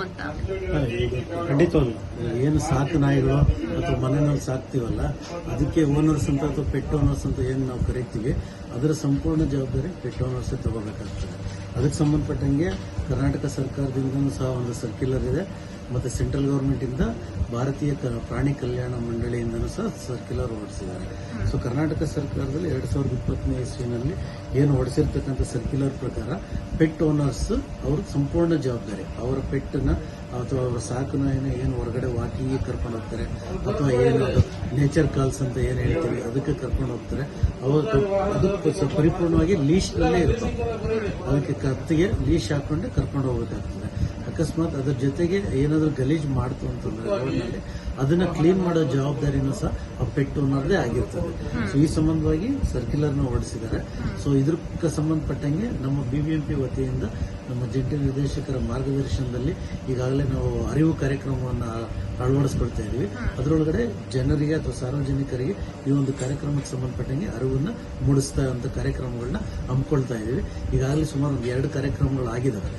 ಅಂತ. ಖಂಡಿತವಾಗ್ಲು ಏನು ಸಾಕು ನಾಯಿಗಳು ಅಥವಾ ಮನೆಯಲ್ಲಿ ಸಾಕ್ತಿವಲ್ಲ ಅದಕ್ಕೆ ಓನರ್ಸ್ ಅಂತ ಅಥವಾ ಪೆಟ್ ಓನರ್ಸ್ ಅಂತ ಏನು ನಾವು ಕರಿತೀವಿ ಅದರ ಸಂಪೂರ್ಣ ಜವಾಬ್ದಾರಿ ಪೆಟ್ ಓನರ್ಸ್ ತಗೋಬೇಕಾಗ್ತದೆ. ಅದಕ್ಕೆ ಸಂಬಂಧಪಟ್ಟಂಗೆ ಕರ್ನಾಟಕ ಸರ್ಕಾರದಿಂದನೂ ಸಹ ಒಂದು ಸರ್ಕ್ಯುಲರ್ ಇದೆ, ಮತ್ತೆ ಸೆಂಟ್ರಲ್ ಗವರ್ಮೆಂಟ್ ಇಂದ ಭಾರತೀಯ ಪ್ರಾಣಿ ಕಲ್ಯಾಣ ಮಂಡಳಿಯಿಂದನೂ ಸಹ ಸರ್ಕ್ಯುಲರ್ ಹೊರಡಿಸಿದ್ದಾರೆ. ಸೊ ಕರ್ನಾಟಕ ಸರ್ಕಾರದಲ್ಲಿ 2020ನೇ ಇಸ್ವಿನಲ್ಲಿ ಏನು ಹೊರಡಿಸಿರ್ತಕ್ಕಂಥ ಸರ್ಕ್ಯುಲರ್ ಪ್ರಕಾರ ಪೆಟ್ ಓನರ್ಸ್ ಅವ್ರ ಸಂಪೂರ್ಣ ಜವಾಬ್ದಾರಿ, ಅವರ ಪೆಟ್ನ ಅಥವಾ ಅವರ ಸಾಕು ನಾಯಿನ ಏನು ಹೊರಗಡೆ ವಾಕಿಂಗ್ ಕರ್ಕೊಂಡು ಹೋಗ್ತಾರೆ ಅಥವಾ ಏನು ನೇಚರ್ ಕಾಲ್ಸ್ ಅಂತ ಏನು ಹೇಳ್ತೀವಿ ಅದಕ್ಕೆ ಕರ್ಕೊಂಡು ಹೋಗ್ತಾರೆ, ಅದಕ್ಕೆ ಪರಿಪೂರ್ಣವಾಗಿ ಲೀಶ್ನಲ್ಲೇ ಇರ್ತಾರೆ. ಅದಕ್ಕೆ ಕತ್ತಿಗೆ ಲೀಶ್ ಹಾಕೊಂಡು ಕರ್ಕೊಂಡು ಹೋಗಬೇಕಾಗ್ತದೆ. ಅಕಸ್ಮಾತ್ ಅದರ ಜೊತೆಗೆ ಏನಾದರೂ ಗಲೀಜ್ ಮಾಡ್ತು ಅಂತಂದ್ರೆ ರೋಡ್ನಲ್ಲಿ ಅದನ್ನ ಕ್ಲೀನ್ ಮಾಡೋ ಜವಾಬ್ದಾರಿನೂ ಸಹ ಆ ಪೆಟ್ ಓನರ್ದೇ ಆಗಿರ್ತದೆ. ಸೊ ಈ ಸಂಬಂಧವಾಗಿ ಸರ್ಕ್ಯುಲರ್ನ ಹೊರಡಿಸಿದ್ದಾರೆ. ಸೊ ಇದಕ್ಕೆ ಸಂಬಂಧಪಟ್ಟಂಗೆ ನಮ್ಮ ಬಿಬಿಎಂಪಿ ವತಿಯಿಂದ ನಮ್ಮ ಜಂಟಿ ನಿರ್ದೇಶಕರ ಮಾರ್ಗದರ್ಶನದಲ್ಲಿ ಈಗಾಗಲೇ ನಾವು ಅರಿವು ಕಾರ್ಯಕ್ರಮವನ್ನು ಅಳವಡಿಸ್ಕೊಳ್ತಾ ಇದೀವಿ. ಅದರೊಳಗಡೆ ಜನರಿಗೆ ಅಥವಾ ಸಾರ್ವಜನಿಕರಿಗೆ ಈ ಒಂದು ಕಾರ್ಯಕ್ರಮಕ್ಕೆ ಸಂಬಂಧಪಟ್ಟಂಗೆ ಅರಿವನ್ನು ಮೂಡಿಸ್ತಾ ಅಂತ ಕಾರ್ಯಕ್ರಮಗಳನ್ನ ಹಮ್ಮಿಕೊಳ್ತಾ ಇದೀವಿ. ಈಗಾಗಲೇ ಸುಮಾರು 2 ಕಾರ್ಯಕ್ರಮಗಳು ಆಗಿದ್ದಾವೆ.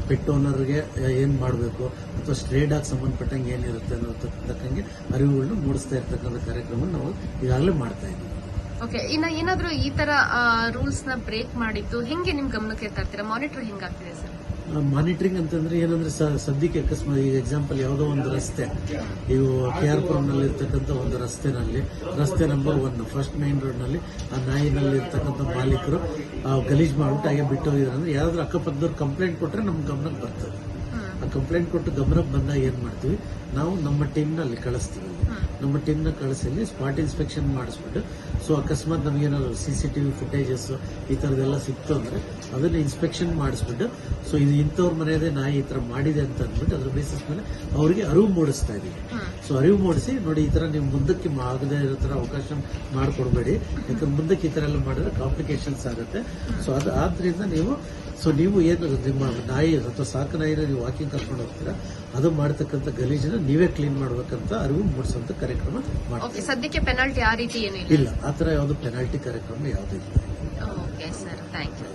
ಪೆಟ್ ಓನರ್ಗೆ ಏನ್ ಮಾಡಬೇಕು ಅಥವಾ ಸ್ಟ್ರೇ ಡಾಗ್ ಸಂಬಂಧಪಟ್ಟಂಗೆ ಏನಿರುತ್ತೆ ಅನ್ನೋದಕ್ಕಂಗೆ ಅರಿವುಗಳನ್ನ ಮೂಡಿಸ್ತಾ ಇರ್ತಕ್ಕಂಥ ಕಾರ್ಯಕ್ರಮ ನಾವು ಈಗಾಗಲೇ ಮಾಡ್ತಾ ಇದ್ದೀವಿ. ಓಕೆ, ಇನ್ನ ಏನಾದ್ರೂ ಈ ತರ ರೂಲ್ಸ್ ನ ಬ್ರೇಕ್ ಮಾಡಿದ್ದು ಹೆಂಗೆ ನಿಮ್ ಗಮನಕ್ಕೆ ತರ್ತೀರಾ? ಮಾನಿಟರ್ ಹೆಂಗಾಗ್ತಿದೆ ಸರ್? ಮಾನಿಟರಿಂಗ್ ಅಂತಂದ್ರೆ ಏನಂದ್ರೆ ಸದ್ಯಕ್ಕೆ ಅಕಸ್ಮಾತ್ ಈಗ ಎಕ್ಸಾಂಪಲ್ ಯಾವುದೋ ಒಂದು ರಸ್ತೆ, ಇವು KR ನಲ್ಲಿ ಇರ್ತಕ್ಕಂಥ ಒಂದು ರಸ್ತೆ ನಂಬರ್ 1 ಫಸ್ಟ್ ಮೈನ್ ರೋಡ್ ನಲ್ಲಿ ಆ ನಾಯಿನಲ್ಲಿ ಇರ್ತಕ್ಕಂಥ ಮಾಲೀಕರು ಗಲೀಜ್ ಮಾಡ್ಬಿಟ್ಟು ಹಾಗೆ ಬಿಟ್ಟು ಹೋಗಿದ್ರೆ ಅಂದ್ರೆ ಯಾರಾದ್ರೂ ಅಕ್ಕಪಕ್ಕದವ್ರು ಕಂಪ್ಲೇಂಟ್ ಕೊಟ್ರೆ ನಮ್ ಗಮನಕ್ಕೆ ಬರ್ತದೆ. ಆ ಕಂಪ್ಲೇಂಟ್ ಕೊಟ್ಟು ಗಮನಕ್ಕೆ ಬಂದಾಗ ಏನ್ ಮಾಡ್ತೀವಿ, ನಾವು ನಮ್ಮ ಟೀಮ್ನ ಅಲ್ಲಿ ಕಳಿಸ್ತೀವಿ. ನಮ್ಮ ಟೀಮ್ನ ಕಳಿಸಿ ಸ್ಪಾಟ್ ಇನ್ಸ್ಪೆಕ್ಷನ್ ಮಾಡಿಸ್ಬಿಟ್ಟು, ಸೊ ಅಕಸ್ಮಾತ್ ನಮಗೇನಾದ್ರು CCTV ಫುಟೇಜಸ್ ಈ ತರದೆಲ್ಲ ಸಿಕ್ತು ಅಂದ್ರೆ ಅದನ್ನ ಇನ್ಸ್ಪೆಕ್ಷನ್ ಮಾಡಿಸ್ಬಿಟ್ಟು, ಸೊ ಇದು ಇಂಥವ್ರ ಮನೆಯದೇ ನಾಯಿ ಈ ತರ ಮಾಡಿದೆ ಅಂತ ಅಂದ್ಬಿಟ್ಟು ಅದ್ರ ಬೇಸಿಸ್ ಮೇಲೆ ಅವರಿಗೆ ಅರಿವು ಮೂಡಿಸ್ತಾ ಇದೀವಿ. ಸೊ ಅರಿವು ಮೂಡಿಸಿ ನೋಡಿ ಈ ತರ ನೀವು ಮುಂದಕ್ಕೆ ಆಗದೆ ಇರೋ ತರ ಅವಕಾಶ ಮಾಡಿಕೊಡ್ಬೇಡಿ, ಯಾಕಂದ್ರೆ ಮುಂದಕ್ಕೆ ಈ ತರ ಎಲ್ಲ ಮಾಡಿದ್ರೆ ಕಾಂಪ್ಲಿಕೇಶನ್ಸ್ ಆಗುತ್ತೆ. ಸೊ ಆದ್ರಿಂದ ನೀವು ಏನು ನಿಮ್ಮ ನಾಯಿ ಅಥವಾ ಸಾಕು ನಾಯಿನ ನೀವು ವಾಕಿಂಗ್ ಕರ್ಕೊಂಡು ಹೋಗ್ತೀರಾ ಅದು ಮಾಡತಕ್ಕಂಥ ಗಲೀಜನ್ನ ನೀವೇ ಕ್ಲೀನ್ ಮಾಡ್ಬೇಕಂತ ಅರಿವು ಮೂಡಿಸುವಂತ ಕಾರ್ಯಕ್ರಮ ಮಾಡ್ತೀವಿ. ಸದ್ಯಕ್ಕೆ ಪೆನಾಲ್ಟಿ ಆ ರೀತಿ ಏನು ಇಲ್ಲ, ಆತರ ಯಾವ್ದು ಪೆನಾಲ್ಟಿ ಕಾರ್ಯಕ್ರಮ ಯಾವ್ದು ಇಲ್ಲ. Okay sir, thank you.